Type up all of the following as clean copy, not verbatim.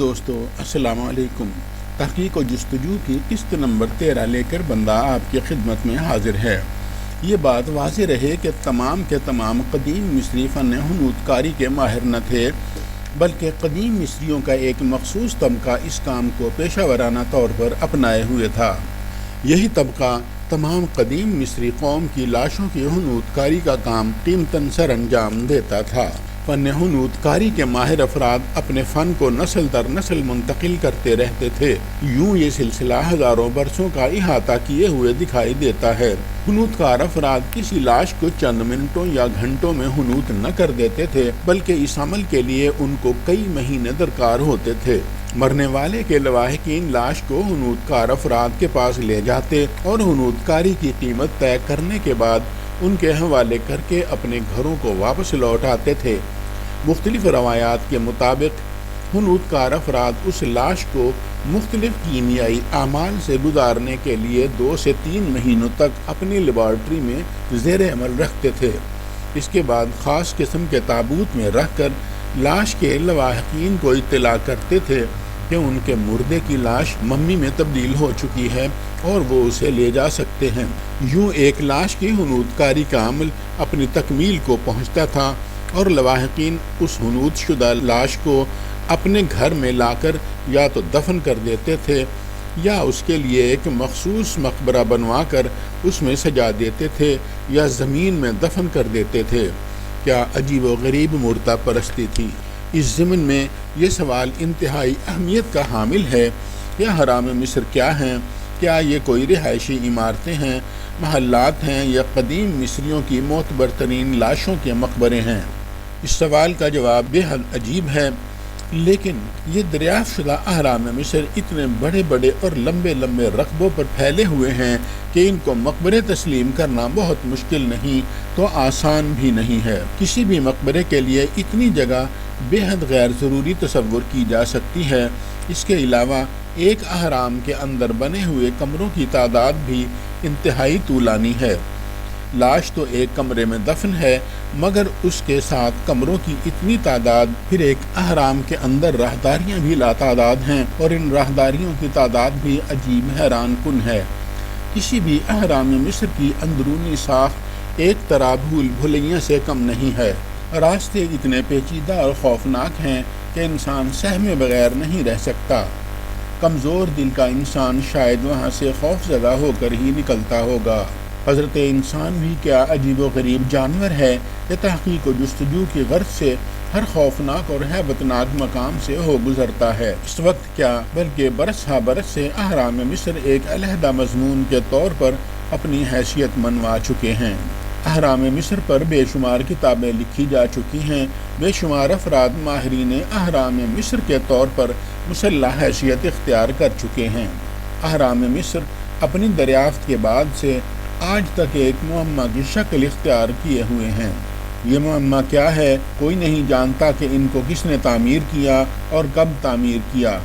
دوستو السلام علیکم۔ تحقیق و جستجو کی قسط نمبر 13 لے کر بندہ آپ کی خدمت میں حاضر ہے۔ یہ بات واضح رہے کہ تمام کے تمام قدیم مصری فن حنوط کاری کے ماہر نہ تھے، بلکہ قدیم مصریوں کا ایک مخصوص طبقہ اس کام کو پیشہ ورانہ طور پر اپنائے ہوئے تھا۔ یہی طبقہ تمام قدیم مصری قوم کی لاشوں کی حنوط کاری کا کام قیمتاً سر انجام دیتا تھا۔ فن حنوط کاری کے ماہر افراد اپنے فن کو نسل در نسل منتقل کرتے رہتے تھے۔ یوں یہ سلسلہ ہزاروں برسوں کا احاطہ کیے ہوئے دکھائی دیتا ہے۔ حنوط کار افراد کسی لاش کو چند منٹوں یا گھنٹوں میں حنوط نہ کر دیتے تھے، بلکہ اس عمل کے لیے ان کو کئی مہینے درکار ہوتے تھے۔ مرنے والے کے لواحقین لاش کو حنوط کار افراد کے پاس لے جاتے اور حنوط کاری کی قیمت طے کرنے کے بعد ان کے حوالے کر کے اپنے گھروں کو واپس لوٹ آتے تھے۔ مختلف روایات کے مطابق حنوط کار افراد اس لاش کو مختلف کیمیائی اعمال سے گزارنے کے لیے 2 سے 3 مہینوں تک اپنی لیبارٹری میں زیر عمل رکھتے تھے۔ اس کے بعد خاص قسم کے تابوت میں رکھ کر لاش کے لواحقین کو اطلاع کرتے تھے کہ ان کے مردے کی لاش ممی میں تبدیل ہو چکی ہے اور وہ اسے لے جا سکتے ہیں۔ یوں ایک لاش کی حنوط کاری کا عمل اپنی تکمیل کو پہنچتا تھا اور لواحقین اس حنوط شدہ لاش کو اپنے گھر میں لا کر یا تو دفن کر دیتے تھے یا اس کے لیے ایک مخصوص مقبرہ بنوا کر اس میں سجا دیتے تھے یا زمین میں دفن کر دیتے تھے۔ کیا عجیب و غریب مردہ پرستی تھی۔ اس ضمن میں یہ سوال انتہائی اہمیت کا حامل ہے کہ حرام مصر کیا ہیں؟ کیا یہ کوئی رہائشی عمارتیں ہیں، محلات ہیں یا قدیم مصریوں کی معتبر ترین لاشوں کے مقبرے ہیں؟ اس سوال کا جواب بے حد عجیب ہے، لیکن یہ دریافت شدہ اہرام مصر اتنے بڑے بڑے اور لمبے لمبے رقبوں پر پھیلے ہوئے ہیں کہ ان کو مقبرے تسلیم کرنا بہت مشکل نہیں تو آسان بھی نہیں ہے۔ کسی بھی مقبرے کے لیے اتنی جگہ بے حد غیر ضروری تصور کی جا سکتی ہے۔ اس کے علاوہ ایک اہرام کے اندر بنے ہوئے کمروں کی تعداد بھی انتہائی طولانی ہے۔ لاش تو ایک کمرے میں دفن ہے، مگر اس کے ساتھ کمروں کی اتنی تعداد، پھر ایک اہرام کے اندر راہداریاں بھی لاتعداد ہیں اور ان راہداریوں کی تعداد بھی عجیب حیران کن ہے۔ کسی بھی اہرام مصر کی اندرونی ساخت ایک طرح بھول بھلیاں سے کم نہیں ہے۔ راستے اتنے پیچیدہ اور خوفناک ہیں کہ انسان سہمے بغیر نہیں رہ سکتا۔ کمزور دل کا انسان شاید وہاں سے خوف زدہ ہو کر ہی نکلتا ہوگا۔ حضرت انسان بھی کیا عجیب و غریب جانور ہے کہ تحقیق و جستجو کی غرض سے ہر خوفناک اور ہیبتناک مقام سے ہو گزرتا ہے۔ اس وقت کیا بلکہ برس ہا برس سے اہرام مصر ایک علیحدہ مضمون کے طور پر اپنی حیثیت منوا چکے ہیں۔ اہرام مصر پر بے شمار کتابیں لکھی جا چکی ہیں۔ بے شمار افراد ماہرین اہرام مصر کے طور پر مسلح حیثیت اختیار کر چکے ہیں۔ اہرام مصر اپنی دریافت کے بعد سے آج تک ایک معمہ کی شکل اختیار کیے ہوئے ہیں۔ یہ معمہ کیا ہے؟ کوئی نہیں جانتا کہ ان کو کس نے تعمیر کیا اور کب تعمیر کیا۔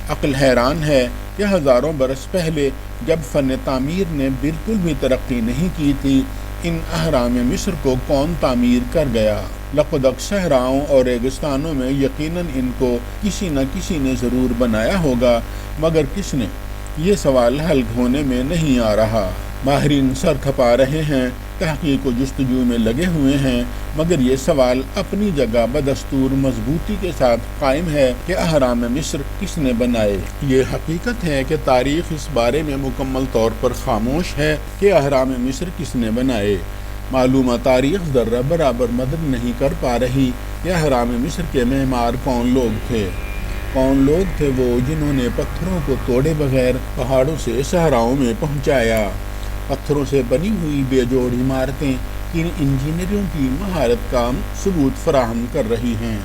عقل حیران ہے کہ ہزاروں برس پہلے جب فن تعمیر نے بالکل بھی ترقی نہیں کی تھی، ان اہرام مصر کو کون تعمیر کر گیا؟ لقدق صحراؤں اور ریگستانوں میں یقیناً ان کو کسی نہ کسی نے ضرور بنایا ہوگا، مگر کس نے؟ یہ سوال حل ہونے میں نہیں آ رہا۔ ماہرین سر کھپا رہے ہیں، تحقیق و جستجو میں لگے ہوئے ہیں، مگر یہ سوال اپنی جگہ بدستور مضبوطی کے ساتھ قائم ہے کہ اہرام مصر کس نے بنائے۔ یہ حقیقت ہے کہ تاریخ اس بارے میں مکمل طور پر خاموش ہے کہ اہرام مصر کس نے بنائے۔ معلومہ تاریخ ذرہ برابر مدد نہیں کر پا رہی کہ اہرام مصر کے معمار کون لوگ تھے۔ کون لوگ تھے وہ جنہوں نے پتھروں کو توڑے بغیر پہاڑوں سے صحراؤں میں پہنچایا؟ پتھروں سے بنی ہوئی بے جوڑ عمارتیں کن انجینئروں کی مہارت کا ثبوت فراہم کر رہی ہیں؟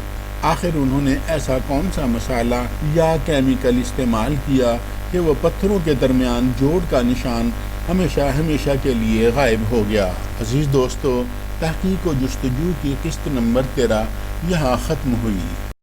آخر انہوں نے ایسا کون سا مسالہ یا کیمیکل استعمال کیا کہ وہ پتھروں کے درمیان جوڑ کا نشان ہمیشہ ہمیشہ کے لیے غائب ہو گیا؟ عزیز دوستو، تحقیق و جستجو کی قسط نمبر 13 یہاں ختم ہوئی۔